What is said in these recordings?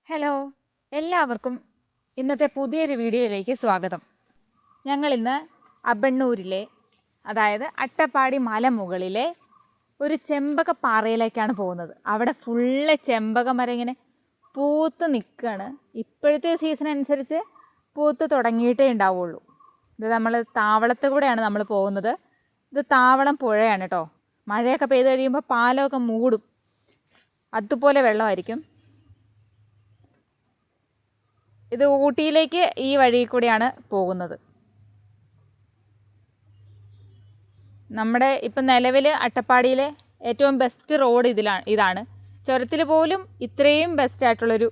Hello, എല്ലാവർക്കും ഇന്നത്തെ പുതിയൊരു വീഡിയോയിലേക്ക് സ്വാഗതം. ഞങ്ങളിന്ന് അബണ്ണൂരിലെ, അതായത് അട്ടപ്പാടി മലമുകളിലെ ഒരു ചെമ്പകപ്പാറയിലേക്കാണ് പോകുന്നത്. അവിടെ ഫുള്ള് ചെമ്പക മരം ഇങ്ങനെ പൂത്ത് നിൽക്കുകയാണ്. ഇപ്പോഴത്തെ സീസൺ അനുസരിച്ച് പൂത്ത് തുടങ്ങിയിട്ടേ ഉണ്ടാവുള്ളൂ. ഇത് നമ്മൾ താവളത്ത് കൂടെയാണ് നമ്മൾ പോകുന്നത്. ഇത് താവളം പുഴയാണ് കേട്ടോ. മഴയൊക്കെ പെയ്ത് കഴിയുമ്പോൾ പാലമൊക്കെ മൂടും, അതുപോലെ വെള്ളമായിരിക്കും. ഇത് ഊട്ടിയിലേക്ക് ഈ വഴി കൂടിയാണ് പോകുന്നത്. നമ്മുടെ ഇപ്പം നിലവിൽ അട്ടപ്പാടിയിലെ ഏറ്റവും ബെസ്റ്റ് റോഡ് ഇതാണ്. ചുരത്തിൽ പോലും ഇത്രയും ബെസ്റ്റ് ആയിട്ടുള്ളൊരു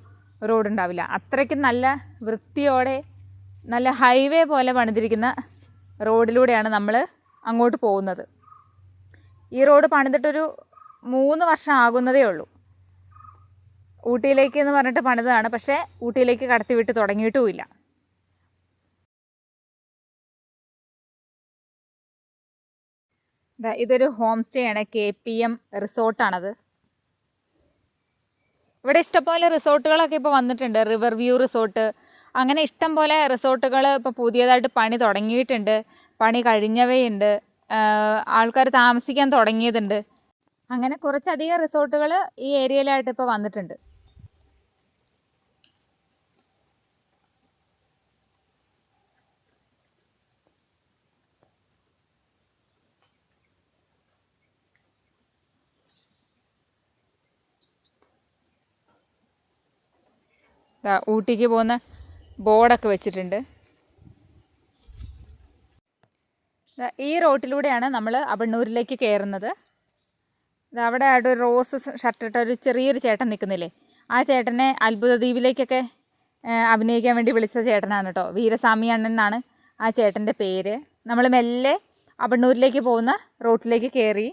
റോഡ് ഉണ്ടാവില്ല. അത്രയ്ക്ക് നല്ല വൃത്തിയോടെ നല്ല ഹൈവേ പോലെ പണിതിരിക്കുന്ന റോഡിലൂടെയാണ് നമ്മൾ അങ്ങോട്ട് പോകുന്നത്. ഈ റോഡ് പണിതിട്ടൊരു 3 വർഷം ആകുന്നതേ ഉള്ളൂ. ഊട്ടിയിലേക്ക് എന്ന് പറഞ്ഞിട്ട് പണിതാണ്, പക്ഷേ ഊട്ടിയിലേക്ക് കടത്തിവിട്ട് തുടങ്ങിയിട്ടുമില്ല. ഇതൊരു ഹോം സ്റ്റേ ആണ്, KPM റിസോർട്ടാണത്. ഇവിടെ ഇഷ്ടംപോലെ റിസോർട്ടുകളൊക്കെ ഇപ്പോൾ വന്നിട്ടുണ്ട്. റിവർ വ്യൂ റിസോർട്ട്, അങ്ങനെ ഇഷ്ടം പോലെ റിസോർട്ടുകൾ ഇപ്പോൾ പുതിയതായിട്ട് പണി തുടങ്ങിയിട്ടുണ്ട്. പണി കഴിഞ്ഞവയുണ്ട്, ആൾക്കാർ താമസിക്കാൻ തുടങ്ങിയതുണ്ട്. അങ്ങനെ കുറച്ചധികം റിസോർട്ടുകൾ ഈ ഏരിയയിലായിട്ട് ഇപ്പോൾ വന്നിട്ടുണ്ട്. ഊട്ടിക്ക് പോകുന്ന ബോർഡൊക്കെ വെച്ചിട്ടുണ്ട്. ഈ റോട്ടിലൂടെയാണ് നമ്മൾ അബണ്ണൂരിലേക്ക് കയറുന്നത്. അവിടെ ഒരു റോസ് ഷർട്ടിട്ട ഒരു ചെറിയൊരു ചേട്ടൻ നിൽക്കുന്നില്ലേ, ആ ചേട്ടനെ അത്ഭുത ദ്വീപിലേക്കൊക്കെ അഭിനയിക്കാൻ വേണ്ടി വിളിച്ച ചേട്ടനാണ് കേട്ടോ. വീരസ്വാമി അണ്ണൻ എന്നാണ് ആ ചേട്ടൻ്റെ പേര്. നമ്മൾ മെല്ലെ അബണ്ണൂരിലേക്ക് പോകുന്ന റോട്ടിലേക്ക് കയറി.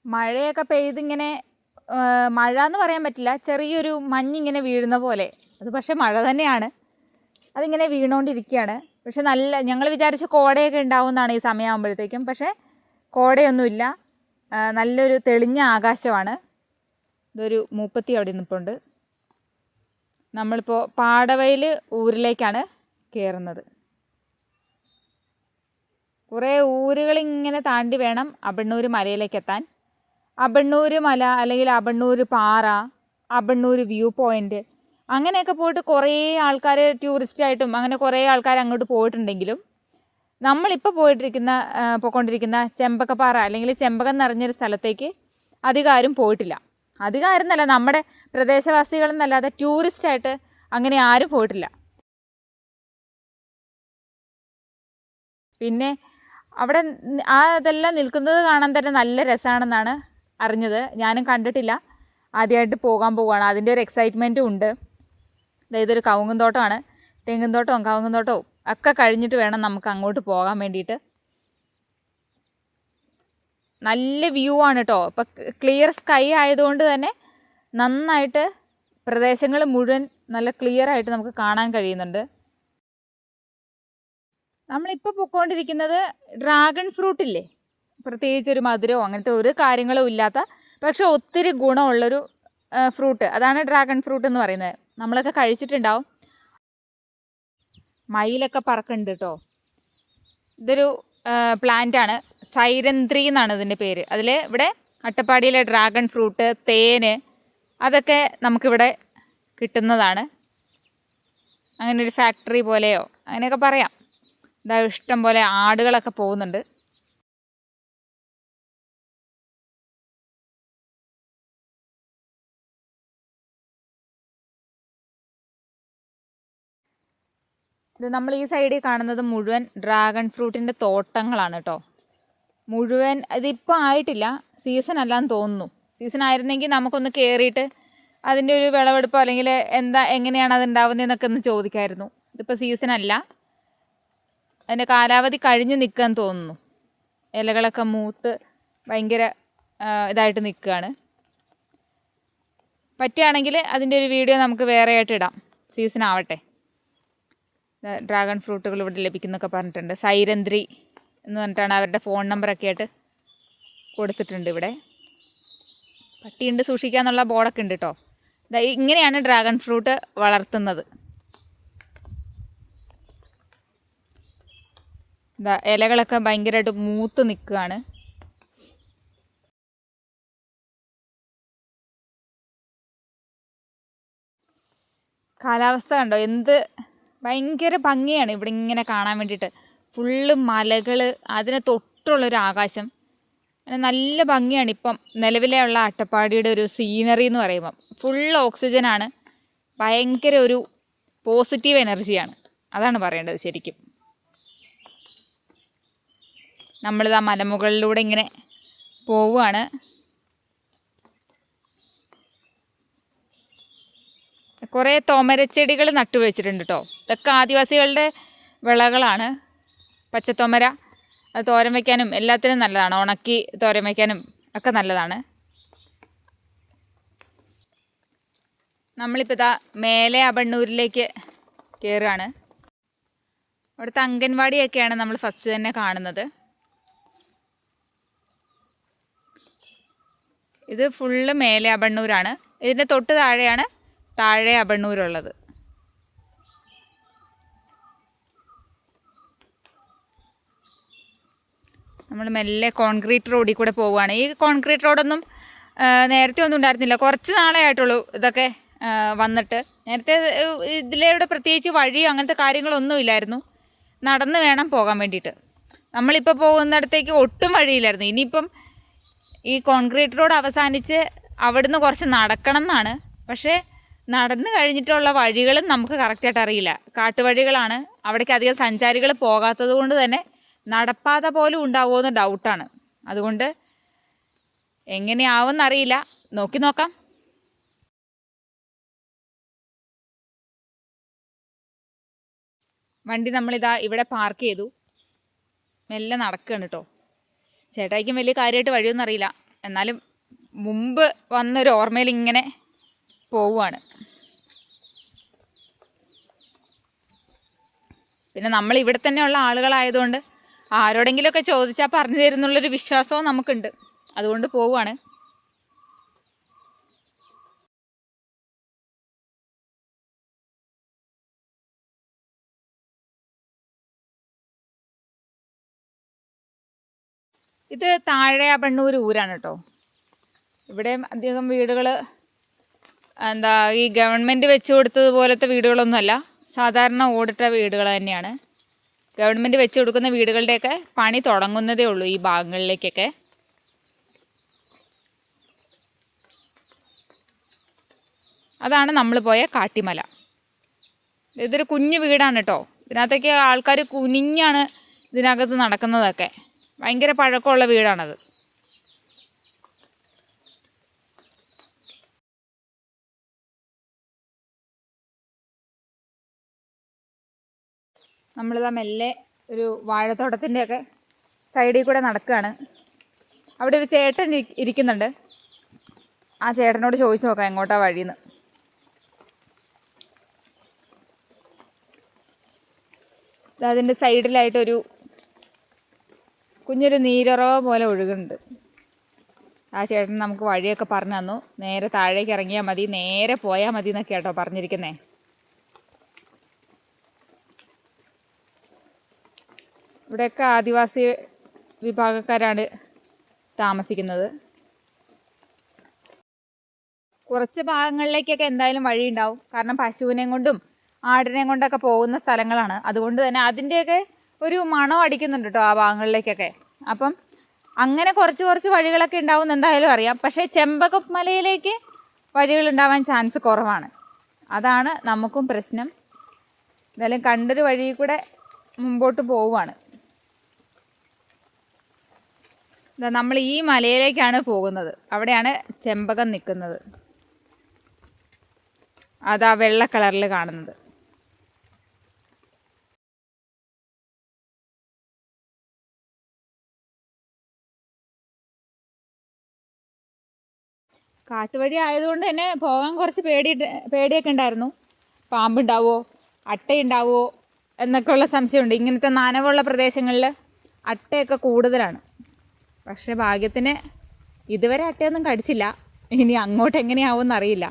മഴയൊക്കെ പെയ്തിങ്ങനെ, മഴ എന്ന് പറയാൻ പറ്റില്ല, ചെറിയൊരു മഞ്ഞിങ്ങനെ വീഴുന്ന പോലെ. അത് പക്ഷേ മഴ തന്നെയാണ്, അതിങ്ങനെ വീണുകൊണ്ടിരിക്കുകയാണ്. പക്ഷെ ഞങ്ങൾ വിചാരിച്ച് കോടയൊക്കെ ഉണ്ടാവുമെന്നാണ് ഈ സമയമാകുമ്പോഴത്തേക്കും. പക്ഷേ കോടയൊന്നുമില്ല, നല്ലൊരു തെളിഞ്ഞ ആകാശമാണ്. ഇതൊരു മൂപ്പത്തി അവിടെ നിൽപ്പുണ്ട്. നമ്മളിപ്പോൾ പാടവയിൽ ഊരിലേക്കാണ് കയറുന്നത്. കുറേ ഊരുകളിങ്ങനെ താണ്ടി വേണം അബണ്ണൂർ മലയിലേക്ക് എത്താൻ. അബണ്ണൂർ മല അല്ലെങ്കിൽ അബണ്ണൂർ പാറ, അബണ്ണൂർ വ്യൂ പോയിൻ്റ്, അങ്ങനെയൊക്കെ പോയിട്ട് കുറേ ആൾക്കാർ ടൂറിസ്റ്റായിട്ടും അങ്ങനെ കുറേ ആൾക്കാർ അങ്ങോട്ട് പോയിട്ടുണ്ടെങ്കിലും നമ്മളിപ്പോൾ പോയിക്കൊണ്ടിരിക്കുന്ന ചെമ്പകപ്പാറ അല്ലെങ്കിൽ ചെമ്പകം നിറഞ്ഞൊരു സ്ഥലത്തേക്ക് അധികാരം പോയിട്ടില്ല. അധികാരം എന്നല്ല, നമ്മുടെ പ്രദേശവാസികളെന്നല്ലാതെ ടൂറിസ്റ്റായിട്ട് അങ്ങനെ ആരും പോയിട്ടില്ല. പിന്നെ അവിടെ അതെല്ലാം നിൽക്കുന്നത് കാണാൻ തന്നെ നല്ല രസമാണെന്നാണ് അറിഞ്ഞത്. ഞാനും കണ്ടിട്ടില്ല, ആദ്യമായിട്ട് പോകാൻ പോവുകയാണ്. അതിൻ്റെ ഒരു എക്സൈറ്റ്മെൻറ്റും ഉണ്ട്. ഇതൊരു കവുങ്ങും തോട്ടമാണ്. തെങ്ങും തോട്ടവും കവുങ്ങും തോട്ടവും ഒക്കെ കഴിഞ്ഞിട്ട് വേണം നമുക്ക് അങ്ങോട്ട് പോകാൻ വേണ്ടിയിട്ട്. നല്ല വ്യൂ ആണ് കേട്ടോ. ഇപ്പം ക്ലിയർ സ്കൈ ആയതുകൊണ്ട് തന്നെ നന്നായിട്ട് പ്രദേശങ്ങൾ മുഴുവൻ നല്ല ക്ലിയർ ആയിട്ട് നമുക്ക് കാണാൻ കഴിയുന്നുണ്ട്. നമ്മളിപ്പോൾ പോയിക്കൊണ്ടിരിക്കുന്നത് ഡ്രാഗൺ ഫ്രൂട്ടില്ലേ, പ്രത്യേകിച്ചൊരു മധുരമോ അങ്ങനത്തെ ഒരു കാര്യങ്ങളും ഇല്ലാത്ത, പക്ഷെ ഒത്തിരി ഗുണമുള്ളൊരു ഫ്രൂട്ട്, അതാണ് ഡ്രാഗൺ ഫ്രൂട്ട് എന്ന് പറയുന്നത്. നമ്മളൊക്കെ കഴിച്ചിട്ടുണ്ടാവും. മയിലൊക്കെ പറക്കുന്നുണ്ട് കേട്ടോ. ഇതൊരു പ്ലാന്റാണ്, സൈരന്ധ്രി എന്നാണ് ഇതിൻ്റെ പേര്. ഇവിടെ അട്ടപ്പാടിയിലെ ഡ്രാഗൺ ഫ്രൂട്ട്, തേന്, അതൊക്കെ നമുക്കിവിടെ കിട്ടുന്നതാണ്. അങ്ങനെ ഒരു ഫാക്ടറി പോലെയോ അങ്ങനെയൊക്കെ പറയാം. ഇതാ ഇഷ്ടം പോലെ ആടുകളൊക്കെ പോകുന്നുണ്ട്. ഇത് നമ്മൾ ഈ സൈഡിൽ കാണുന്നത് മുഴുവൻ ഡ്രാഗൺ ഫ്രൂട്ടിൻ്റെ തോട്ടങ്ങളാണ് കേട്ടോ. മുഴുവൻ ഇതിപ്പോൾ ആയിട്ടില്ല, സീസൺ അല്ലാന്ന് തോന്നുന്നു. സീസൺ ആയിരുന്നെങ്കിൽ നമുക്കൊന്ന് കയറിയിട്ട് അതിൻ്റെ ഒരു വിളവെടുപ്പോ അല്ലെങ്കിൽ എങ്ങനെയാണ് അത് ഉണ്ടാവുന്നതെന്നൊക്കെ ഒന്ന് ചോദിക്കാമായിരുന്നു. ഇതിപ്പോൾ സീസൺ അല്ല, അതിൻ്റെ കാലാവധി കഴിഞ്ഞ് നിൽക്കുകയെന്ന് തോന്നുന്നു. ഇലകളൊക്കെ മൂത്ത് ഭയങ്കര ഇതായിട്ട് നിൽക്കുകയാണ്. പറ്റുകയാണെങ്കിൽ അതിൻ്റെ ഒരു വീഡിയോ നമുക്ക് വേറെ ആയിട്ട് ഇടാം, സീസൺ ആവട്ടെ. ഡ്രാഗൺ ഫ്രൂട്ടുകൾ ഇവിടെ ലഭിക്കുന്നൊക്കെ പറഞ്ഞിട്ടുണ്ട്. സൈരന്ധ്രി എന്ന് പറഞ്ഞിട്ടാണ് അവരുടെ ഫോൺ നമ്പറൊക്കെ ആയിട്ട് കൊടുത്തിട്ടുണ്ട് ഇവിടെ. പട്ടിയുണ്ട് സൂക്ഷിക്കാന്നുള്ള ബോർഡൊക്കെ ഉണ്ട് കേട്ടോ. ഇങ്ങനെയാണ് ഡ്രാഗൺ ഫ്രൂട്ട് വളർത്തുന്നത്. ഇലകളൊക്കെ ഭയങ്കരമായിട്ട് മൂത്ത് നിൽക്കുകയാണ്. കാലാവസ്ഥ കണ്ടോ, എന്ത് ഭയങ്കര ഭംഗിയാണ് ഇവിടെ ഇങ്ങനെ കാണാൻ വേണ്ടിയിട്ട്. ഫുള്ള് മലകൾ, അതിനെ തൊട്ടുള്ളൊരു ആകാശം, അങ്ങനെ നല്ല ഭംഗിയാണ്. ഇപ്പം നിലവിലെ ഉള്ള അട്ടപ്പാടിയുടെ ഒരു സീനറി എന്ന് പറയുമ്പം ഫുൾ ഓക്സിജനാണ്, ഭയങ്കര ഒരു പോസിറ്റീവ് എനർജിയാണ്, അതാണ് പറയേണ്ടത് ശരിക്കും. നമ്മളിതാ മലമുകളിലൂടെ ഇങ്ങനെ പോവുകയാണ്. കുറേ തോമരച്ചെടികൾ നട്ടുവെച്ചിട്ടുണ്ട് കേട്ടോ. ഇതൊക്കെ ആദിവാസികളുടെ വിളകളാണ്. പച്ചത്തോമര, അത് തോരൻ വയ്ക്കാനും എല്ലാത്തിനും നല്ലതാണ്. ഉണക്കി തോരൻ വയ്ക്കാനും ഒക്കെ നല്ലതാണ്. നമ്മളിപ്പോൾ ഇതാ മേലെ അബണ്ണൂരിലേക്ക് കയറുകയാണ്. അവിടുത്തെ അംഗൻവാടിയൊക്കെയാണ് നമ്മൾ ഫസ്റ്റ് തന്നെ കാണുന്നത്. ഇത് ഫുള്ള് മേലെ അബണ്ണൂരാണ്. ഇതിൻ്റെ തൊട്ട് താഴെയാണ് താഴെ അബണ്ണൂരുള്ളത്. നമ്മൾ മെല്ലെ കോൺക്രീറ്റ് റോഡിൽ കൂടെ പോവുകയാണ്. ഈ കോൺക്രീറ്റ് റോഡൊന്നും നേരത്തെ ഒന്നും ഉണ്ടായിരുന്നില്ല, കുറച്ച് നാളേ ആയിട്ടുള്ളൂ ഇതൊക്കെ വന്നിട്ട്. നേരത്തെ ഇതിലൂടെ പ്രത്യേകിച്ച് വഴിയോ അങ്ങനത്തെ കാര്യങ്ങളൊന്നും ഇല്ലായിരുന്നു, നടന്ന് വേണം പോകാൻ വേണ്ടിയിട്ട്. നമ്മളിപ്പോൾ പോകുന്നിടത്തേക്ക് ഒട്ടും വഴിയില്ലായിരുന്നു. ഇനിയിപ്പം ഈ കോൺക്രീറ്റ് റോഡ് അവസാനിച്ച് അവിടുന്ന് കുറച്ച് നടക്കണം എന്നാണ്. പക്ഷേ നടന്നു കഴിഞ്ഞിട്ടുള്ള വഴികളും നമുക്ക് കറക്റ്റായിട്ട് അറിയില്ല. കാട്ടുവഴികളാണ്, അവിടേക്ക് അധികം സഞ്ചാരികൾ പോകാത്തത് കൊണ്ട് തന്നെ നടപ്പാത പോലും ഉണ്ടാവുമെന്ന് ഡൗട്ടാണ്. അതുകൊണ്ട് എങ്ങനെയാവുമെന്നറിയില്ല, നോക്കി നോക്കാം. വണ്ടി നമ്മളിതാ ഇവിടെ പാർക്ക് ചെയ്തു, മെല്ലെ നടക്കുകയാണ് കേട്ടോ. ചേട്ടായിക്കും വലിയ കാര്യമായിട്ട് വഴിയൊന്നും അറിയില്ല, എന്നാലും മുമ്പ് വന്നൊരു ഓർമ്മയിൽ ഇങ്ങനെ പോവുകയാണ്. പിന്നെ നമ്മൾ ഇവിടെ തന്നെയുള്ള ആളുകളായതുകൊണ്ട് ആരോടെങ്കിലുമൊക്കെ ചോദിച്ചാൽ പറഞ്ഞു തരുന്നുള്ളൊരു വിശ്വാസവും നമുക്കുണ്ട്, അതുകൊണ്ട് പോവുകയാണ്. ഇത് താഴെ അബണ്ണൂർ ഊരാണ് കേട്ടോ. ഇവിടെ അധികം വീടുകൾ ഈ ഗവൺമെൻറ് വെച്ച് കൊടുത്തതുപോലത്തെ വീടുകളൊന്നുമല്ല, സാധാരണ ഓടിട്ട വീടുകൾ തന്നെയാണ്. ഗവൺമെൻറ് വെച്ച് കൊടുക്കുന്ന വീടുകളുടെയൊക്കെ പണി തുടങ്ങുന്നതേ ഉള്ളൂ ഈ ഭാഗങ്ങളിലേക്കൊക്കെ. അതാണ് നമ്മൾ പോയ കാട്ടിമല. ഇതൊരു കുഞ്ഞു വീടാണ് കേട്ടോ. ഇതിനകത്തേക്ക് ആൾക്കാർ കുനിഞ്ഞാണ് ഇതിനകത്ത് നടക്കുന്നതൊക്കെ. ഭയങ്കര പഴക്കമുള്ള വീടാണത്. നമ്മളിതാ മെല്ലെ ഒരു വാഴത്തോട്ടത്തിൻ്റെയൊക്കെ സൈഡിൽ കൂടെ നടക്കുകയാണ്. അവിടെ ഒരു ചേട്ടൻ ഇരിക്കുന്നുണ്ട്. ആ ചേട്ടനോട് ചോദിച്ചു നോക്കാം എങ്ങോട്ടാ വഴിയെന്ന്. അതിൻ്റെ സൈഡിലായിട്ടൊരു കുഞ്ഞൊരു നീരുറവ പോലെ ഒഴുകുന്നുണ്ട്. ആ ചേട്ടൻ നമുക്ക് വഴിയൊക്കെ പറഞ്ഞു തന്നു. നേരെ താഴേക്ക് ഇറങ്ങിയാൽ മതി, നേരെ പോയാൽ മതി എന്നൊക്കെ കേട്ടോ പറഞ്ഞിരിക്കുന്നേ. ഇവിടെയൊക്കെ ആദിവാസി വിഭാഗക്കാരാണ് താമസിക്കുന്നത്. കുറച്ച് ഭാഗങ്ങളിലേക്കൊക്കെ എന്തായാലും വഴി ഉണ്ടാവും, കാരണം പശുവിനെയും കൊണ്ടും ആടിനെയും കൊണ്ടൊക്കെ പോകുന്ന സ്ഥലങ്ങളാണ്. അതുകൊണ്ട് തന്നെ അതിൻ്റെയൊക്കെ ഒരു മണം അടിക്കുന്നുണ്ട് കേട്ടോ ആ ഭാഗങ്ങളിലേക്കൊക്കെ. അപ്പം അങ്ങനെ കുറച്ച് വഴികളൊക്കെ ഉണ്ടാവും എന്തായാലും അറിയാം. പക്ഷേ ചെമ്പകമലയിലേക്ക് വഴികളുണ്ടാവാൻ ചാൻസ് കുറവാണ്. അതാണ് നമുക്കും പ്രശ്നം. എന്തായാലും കണ്ടൊരു വഴി കൂടെ മുമ്പോട്ട് പോവുകയാണ്. നമ്മൾ ഈ മലയിലേക്കാണ് പോകുന്നത്. അവിടെയാണ് ചെമ്പകം നിൽക്കുന്നത്, അതാ വെള്ള കളറിൽ കാണുന്നത്. കാട്ടുവഴി ആയതുകൊണ്ട് തന്നെ പോകാൻ കുറച്ച് പേടിയൊക്കെ ഉണ്ടായിരുന്നു. പാമ്പുണ്ടാവുമോ അട്ടയുണ്ടാവുമോ എന്നൊക്കെ ഉള്ള സംശയമുണ്ട്. ഇങ്ങനത്തെ നനവുള്ള പ്രദേശങ്ങളിൽ അട്ടയൊക്കെ കൂടുതലാണ്. പക്ഷേ ഭാഗ്യത്തിന് ഇതുവരെ അട്ടയൊന്നും കടിച്ചില്ല. ഇനി അങ്ങോട്ട് എങ്ങനെയാവും എന്നറിയില്ല.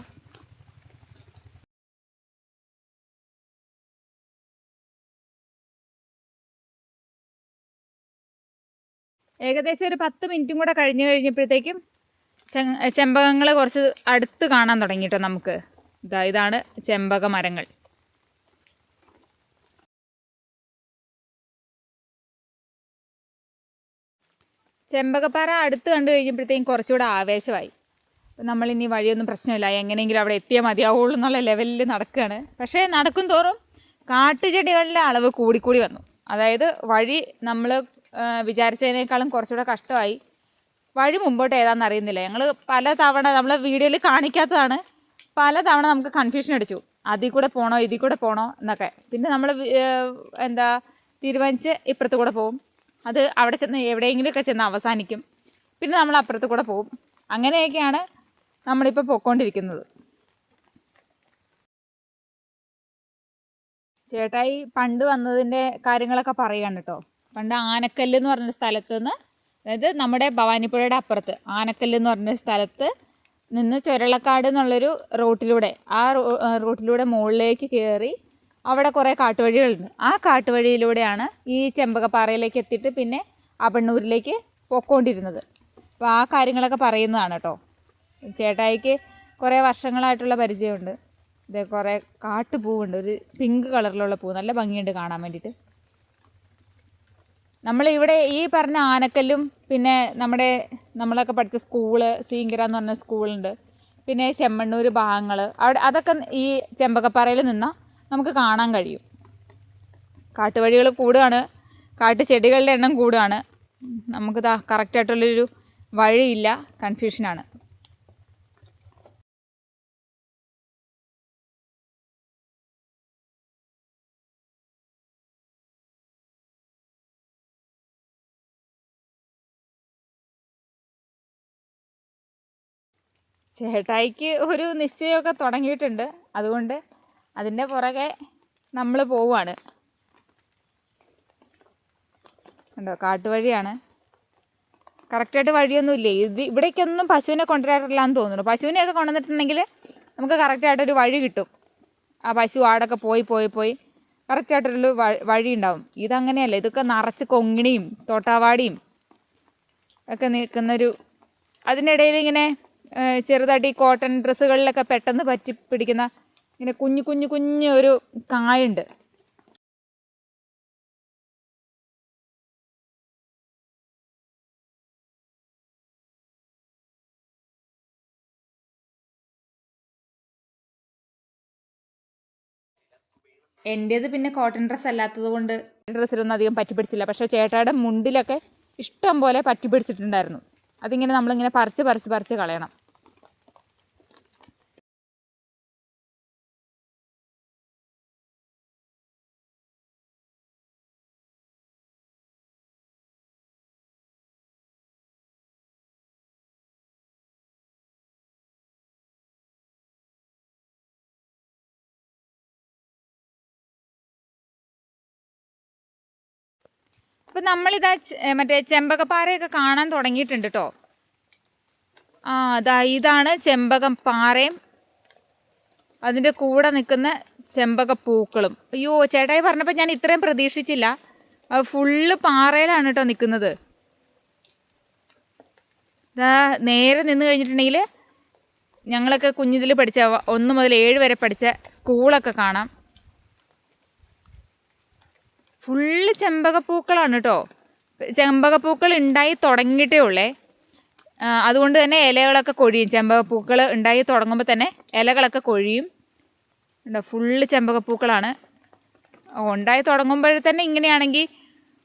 ഏകദേശം ഒരു 10 മിനിറ്റും കൂടെ കഴിഞ്ഞപ്പോഴത്തേക്കും ചെമ്പകങ്ങൾ കുറച്ച് അടുത്ത് കാണാൻ തുടങ്ങി കേട്ടോ നമുക്ക്. ഇതാണ് ചെമ്പക മരങ്ങൾ. ചെമ്പകപ്പാറ അടുത്ത് കണ്ടു കഴിഞ്ഞപ്പോഴത്തേക്കും കുറച്ചുകൂടെ ആവേശമായി. നമ്മളിനി വഴിയൊന്നും പ്രശ്നമില്ല, എങ്ങനെയെങ്കിലും അവിടെ എത്തിയാൽ മതിയാവുള്ളൂ എന്നുള്ള ലെവലിൽ നടക്കുകയാണ്. പക്ഷേ നടക്കും തോറും കാട്ടുചെടികളുടെ അളവ് കൂടിക്കൂടി വന്നു. അതായത് വഴി നമ്മൾ വിചാരിച്ചതിനേക്കാളും കുറച്ചുകൂടെ കഷ്ടമായി. വഴി മുമ്പോട്ട് ഏതാണെന്ന് അറിയുന്നില്ല. ഞങ്ങൾ പല തവണ നമ്മൾ വീഡിയോയിൽ കാണിക്കാത്തതാണ്, പല തവണ നമുക്ക് കൺഫ്യൂഷൻ അടിച്ചു, അതിൽ കൂടെ പോകണോ ഇതിൽ കൂടെ പോകണോ എന്നൊക്കെ. പിന്നെ നമ്മൾ തീരുമാനിച്ച് ഇപ്പുറത്ത് കൂടെ പോകും. അത് അവിടെ ചെന്ന് എവിടെയെങ്കിലുമൊക്കെ ചെന്ന് അവസാനിക്കും. പിന്നെ നമ്മൾ അപ്പുറത്ത് കൂടെ പോകും. അങ്ങനെയൊക്കെയാണ് നമ്മളിപ്പോൾ പോയിക്കൊണ്ടിരിക്കുന്നത്. ചേട്ടായി പണ്ട് വന്നതിൻ്റെ കാര്യങ്ങളൊക്കെ പറയുകയാണ് കേട്ടോ. പണ്ട് ആനക്കല്ല് എന്ന് പറഞ്ഞൊരു സ്ഥലത്ത് നിന്ന്, അതായത് നമ്മുടെ ഭവാനിപ്പുഴയുടെ അപ്പുറത്ത് ആനക്കല്ല് എന്ന് പറഞ്ഞൊരു സ്ഥലത്ത് നിന്ന് ചുരളക്കാട് എന്നുള്ളൊരു റൂട്ടിലൂടെ, ആ റൂട്ടിലൂടെ മുകളിലേക്ക് കയറി അവിടെ കുറേ കാട്ടുവഴികളുണ്ട്. ആ കാട്ടുവഴിയിലൂടെയാണ് ഈ ചെമ്പകപ്പാറയിലേക്ക് എത്തിയിട്ട് പിന്നെ അബണ്ണൂരിലേക്ക് പോയിക്കൊണ്ടിരുന്നത്. അപ്പോൾ ആ കാര്യങ്ങളൊക്കെ പറയുന്നതാണ് കേട്ടോ. ചേട്ടായിക്ക് കുറേ വർഷങ്ങളായിട്ടുള്ള പരിചയമുണ്ട്. ഇത് കുറേ കാട്ടുപൂവുണ്ട്, ഒരു പിങ്ക് കളറിലുള്ള പൂ, നല്ല ഭംഗിയുണ്ട് കാണാൻ വേണ്ടിയിട്ട്. നമ്മളിവിടെ ഈ പറഞ്ഞ ആനക്കല്ലും പിന്നെ നമ്മളൊക്കെ പഠിച്ച സ്കൂള് സീങ്കര എന്ന് പറഞ്ഞ സ്കൂളുണ്ട്, പിന്നെ ചെമ്മണ്ണൂർ ഭാഗങ്ങൾ, അവിടെ അതൊക്കെ ഈ ചെമ്പകപ്പാറയിൽ നിന്നാൽ നമുക്ക് കാണാൻ കഴിയും. കാട്ടുവഴികൾ കൂടുകയാണ്, കാട്ടുചെടികളുടെ എണ്ണം കൂടുകയാണ്. നമുക്കിതാ കറക്റ്റായിട്ടുള്ളൊരു വഴിയില്ല, കൺഫ്യൂഷനാണ്. ചേട്ടായിക്ക് ഒരു നിശ്ചയമൊക്കെ തുടങ്ങിയിട്ടുണ്ട്. അതുകൊണ്ട് അതിൻ്റെ പുറകെ നമ്മൾ പോവുകയാണ്. കണ്ടോ, കാട്ടുവഴിയാണ്. കറക്റ്റായിട്ട് വഴിയൊന്നുമില്ലേ. ഇവിടേക്കൊന്നും പശുവിനെ കൊണ്ടുവരാറില്ല എന്ന് തോന്നുന്നു. പശുവിനെയൊക്കെ കൊണ്ടുവന്നിട്ടുണ്ടെങ്കിൽ നമുക്ക് കറക്റ്റായിട്ടൊരു വഴി കിട്ടും. ആ പശു ആടൊക്കെ പോയി കറക്റ്റായിട്ടൊരു വഴി ഉണ്ടാവും. ഇതങ്ങനെയല്ല, ഇതൊക്കെ നിറച്ച് കൊങ്ങിണിയും തോട്ടാവാടിയും ഒക്കെ നിൽക്കുന്നൊരു, അതിനിടയിൽ ഇങ്ങനെ ചെറുതായിട്ട് ഈ കോട്ടൺ ഡ്രസ്സുകളിലൊക്കെ പെട്ടെന്ന് പറ്റി പിടിക്കുന്ന ഇങ്ങനെ കുഞ്ഞു ഒരു കായുണ്ട്. എൻ്റേത് പിന്നെ കോട്ടൺ ഡ്രസ്സ് അല്ലാത്തത് കൊണ്ട് ഡ്രസ്സിലൊന്നും അധികം പറ്റി പിടിച്ചില്ല. പക്ഷേ ചേട്ടായുടെ മുണ്ടിലൊക്കെ ഇഷ്ടം പോലെ പറ്റി പിടിച്ചിട്ടുണ്ടായിരുന്നു. അതിങ്ങനെ നമ്മളിങ്ങനെ പറിച്ച് കളയണം. അപ്പം നമ്മളിതാ മറ്റേ ചെമ്പകപ്പാറയൊക്കെ കാണാൻ തുടങ്ങിയിട്ടുണ്ട് കേട്ടോ. ഇതാണ് ചെമ്പകം പാറയും അതിൻ്റെ കൂടെ നിൽക്കുന്ന ചെമ്പകപ്പൂക്കളും. അയ്യോ, ചേട്ടായി പറഞ്ഞപ്പോൾ ഞാൻ ഇത്രയും പ്രതീക്ഷിച്ചില്ല. ഫുള്ള് പാറയിലാണ് കേട്ടോ നിൽക്കുന്നത്. നേരെ നിന്ന് കഴിഞ്ഞിട്ടുണ്ടെങ്കിൽ ഞങ്ങളൊക്കെ കുഞ്ഞിതിൽ പഠിച്ച 1 മുതൽ 7 വരെ പഠിച്ച സ്കൂളൊക്കെ കാണാം. ഫുള്ള് ചെമ്പകപ്പൂക്കളാണ് കേട്ടോ. ചെമ്പകപ്പൂക്കൾ ഉണ്ടായി തുടങ്ങിയിട്ടേ ഉള്ളേ. അതുകൊണ്ട് തന്നെ ഇലകളൊക്കെ കൊഴിയും. ചെമ്പകപ്പൂക്കൾ ഉണ്ടായി തുടങ്ങുമ്പോൾ തന്നെ ഇലകളൊക്കെ കൊഴിയും. ഫുള്ള് ചെമ്പകപ്പൂക്കളാണ്. ഉണ്ടായി തുടങ്ങുമ്പോൾ തന്നെ ഇങ്ങനെയാണെങ്കിൽ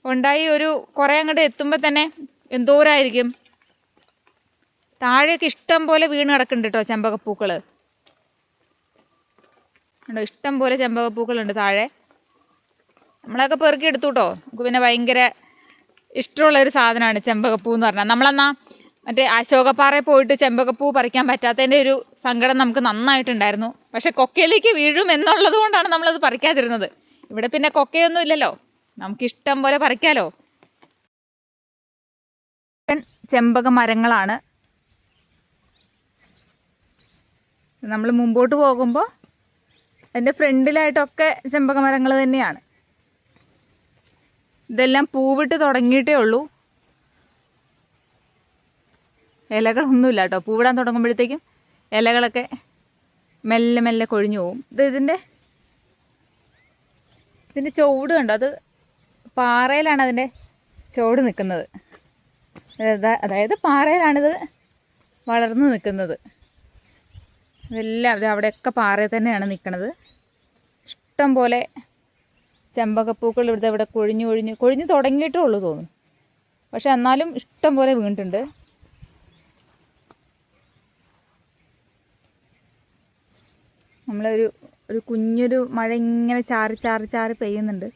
ഉണ്ടായി ഒരു കുറേ അങ്ങോട്ട് എത്തുമ്പോൾ തന്നെ എന്തോരായിരിക്കും. താഴെയൊക്കെ ഇഷ്ടം പോലെ വീണ് കിടക്കുന്നുണ്ട് കേട്ടോ ചെമ്പകപ്പൂക്കൾ. ഇഷ്ടം പോലെ ചെമ്പകപ്പൂക്കളുണ്ട് താഴെ. നമ്മളൊക്കെ പെറുക്കി എടുത്തു കേട്ടോ. നമുക്ക് പിന്നെ ഭയങ്കര ഇഷ്ടമുള്ളൊരു സാധനമാണ് ചെമ്പകപ്പൂ എന്ന് പറഞ്ഞാൽ. നമ്മളെന്നാ മറ്റേ അശോകപ്പാറയിൽ പോയിട്ട് ചെമ്പകപ്പൂ പറിക്കാൻ പറ്റാത്തതിൻ്റെ ഒരു സങ്കടം നമുക്ക് നന്നായിട്ടുണ്ടായിരുന്നു. പക്ഷേ കൊക്കയിലേക്ക് വീഴും എന്നുള്ളത് കൊണ്ടാണ് നമ്മളത് പറിക്കാതിരുന്നത്. ഇവിടെ പിന്നെ കൊക്കയൊന്നും ഇല്ലല്ലോ, നമുക്കിഷ്ടം പോലെ പറിക്കാമല്ലോ. ചെമ്പക മരങ്ങളാണ്. നമ്മൾ മുമ്പോട്ട് പോകുമ്പോൾ അതിൻ്റെ ഫ്രണ്ടിലായിട്ടൊക്കെ ചെമ്പക മരങ്ങൾ തന്നെയാണ്. ഇതെല്ലാം പൂവിട്ട് തുടങ്ങിയിട്ടേ ഉള്ളൂ. ഇലകളൊന്നുമില്ല കേട്ടോ. പൂവിടാൻ തുടങ്ങുമ്പോഴത്തേക്കും ഇലകളൊക്കെ മെല്ലെ മെല്ലെ കൊഴിഞ്ഞു പോകും. ഇതിൻ്റെ ചുവട് കണ്ടോ, അത് പാറയിലാണ് അതിൻ്റെ ചുവട് നിൽക്കുന്നത്. അതായത് പാറയിലാണിത് വളർന്നു നിൽക്കുന്നത്. ഇതെല്ലാം ഇത് അവിടെയൊക്കെ പാറയിൽ തന്നെയാണ് നിൽക്കുന്നത്. ഇഷ്ടം പോലെ ചെമ്പകപ്പൂക്കൾ ഇവിടെ കൊഴിഞ്ഞു തുടങ്ങിയിട്ടേ ഉള്ളൂ തോന്നുന്നു. പക്ഷെ എന്നാലും ഇഷ്ടം പോലെ വീണിട്ടുണ്ട്. നമ്മളൊരു കുഞ്ഞൊരു മഴ ഇങ്ങനെ ചാറി പെയ്യുന്നുണ്ട്.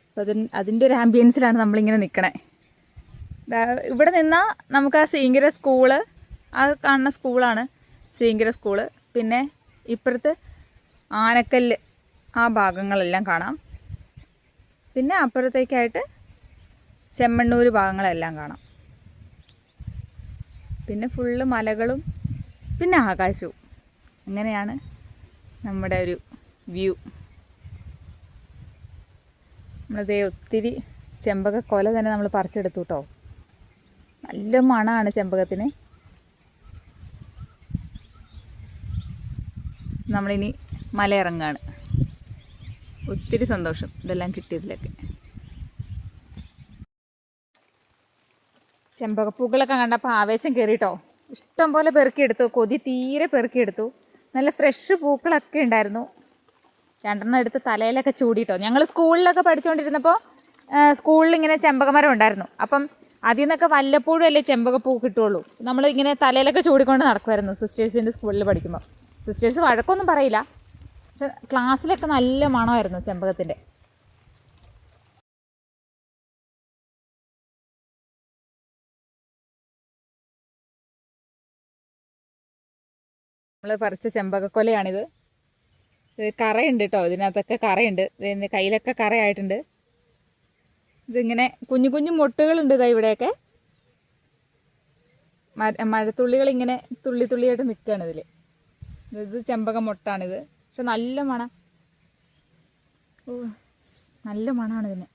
അപ്പോൾ അതിൻ്റെ ഒരു ആംബിയൻസിലാണ് നമ്മളിങ്ങനെ നിൽക്കണേ. ഇവിടെ നിന്നാൽ നമുക്ക് ആ സീങ്കര സ്കൂള്, ആ കാണുന്ന സ്കൂളാണ് സീങ്കര സ്കൂള്. പിന്നെ ഇപ്പുറത്ത് ആനക്കല്ല്, ആ ഭാഗങ്ങളെല്ലാം കാണാം. പിന്നെ അപ്പുറത്തേക്കായിട്ട് ചെമ്മണ്ണൂർ ഭാഗങ്ങളെല്ലാം കാണാം. പിന്നെ ഫുള്ള് മലകളും പിന്നെ ആകാശവും. അങ്ങനെയാണ് നമ്മുടെ ഒരു വ്യൂ. നമ്മളതേ ഒത്തിരി ചെമ്പകക്കൊല തന്നെ നമ്മൾ പറിച്ചെടുത്തു കേട്ടോ. നല്ല മണമാണ് ചെമ്പകത്തിന്. നമ്മളിനി മലയിറങ്ങാണ്. ഒത്തിരി സന്തോഷം ഇതെല്ലാം കിട്ടിയതിലൊക്കെ. ചെമ്പകപ്പൂക്കളൊക്കെ കണ്ടപ്പോൾ ആവേശം കയറിട്ടോ. ഇഷ്ടം പോലെ പെറുക്കിയെടുത്തു. കൊതി തീരെ പെറുക്കിയെടുത്തു. നല്ല ഫ്രഷ് പൂക്കളൊക്കെ ഉണ്ടായിരുന്നു. 2 എടുത്ത് തലയിലൊക്കെ ചൂടിട്ടോ. ഞങ്ങൾ സ്കൂളിലൊക്കെ പഠിച്ചുകൊണ്ടിരുന്നപ്പോൾ സ്കൂളിൽ ഇങ്ങനെ ചെമ്പകമരം ഉണ്ടായിരുന്നു. അപ്പം അതിൽ നിന്നൊക്കെ വല്ലപ്പോഴും അല്ലേ ചെമ്പകപ്പൂ കിട്ടുള്ളൂ. നമ്മളിങ്ങനെ തലയിലൊക്കെ ചൂടിക്കൊണ്ട് നടക്കുമായിരുന്നു സിസ്റ്റേഴ്സിൻ്റെ സ്കൂളിൽ പഠിക്കുമ്പോൾ. സിസ്റ്റേഴ്സ് വഴക്കൊന്നും പറയില്ല, പക്ഷെ ക്ലാസ്സിലൊക്കെ നല്ല മണമായിരുന്നു ചെമ്പകത്തിൻ്റെ. നമ്മൾ പറിച്ച ചെമ്പകക്കൊലയാണിത്. ഇത് കറയുണ്ട് കേട്ടോ, ഇതിനകത്തൊക്കെ കറയുണ്ട്. ഇതിൻ്റെ കയ്യിലൊക്കെ കറയായിട്ടുണ്ട്. ഇതിങ്ങനെ കുഞ്ഞു കുഞ്ഞു മൊട്ടുകളുണ്ട് ഇതാ ഇവിടെയൊക്കെ. മഴത്തുള്ളികളിങ്ങനെ തുള്ളിയായിട്ട് നിൽക്കുകയാണ് ഇതിൽ. ഇത് ചെമ്പക മൊട്ടാണിത്. പക്ഷെ നല്ല മണം. നല്ല മണമാണ് ഇതിന്.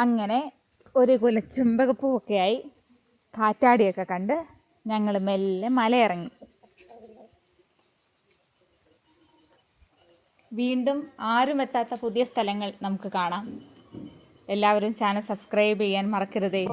അങ്ങനെ ഒരു കുലച്ചെമ്പകപ്പൂവൊക്കെ ആയി കാറ്റാടിയൊക്കെ കണ്ട് ഞങ്ങൾ മെല്ലെ മലയിറങ്ങി. വീണ്ടും ആരും എത്താത്ത പുതിയ സ്ഥലങ്ങൾ നമുക്ക് കാണാം. എല്ലാവരും ചാനൽ സബ്സ്ക്രൈബ് ചെയ്യാൻ മറക്കരുതേ.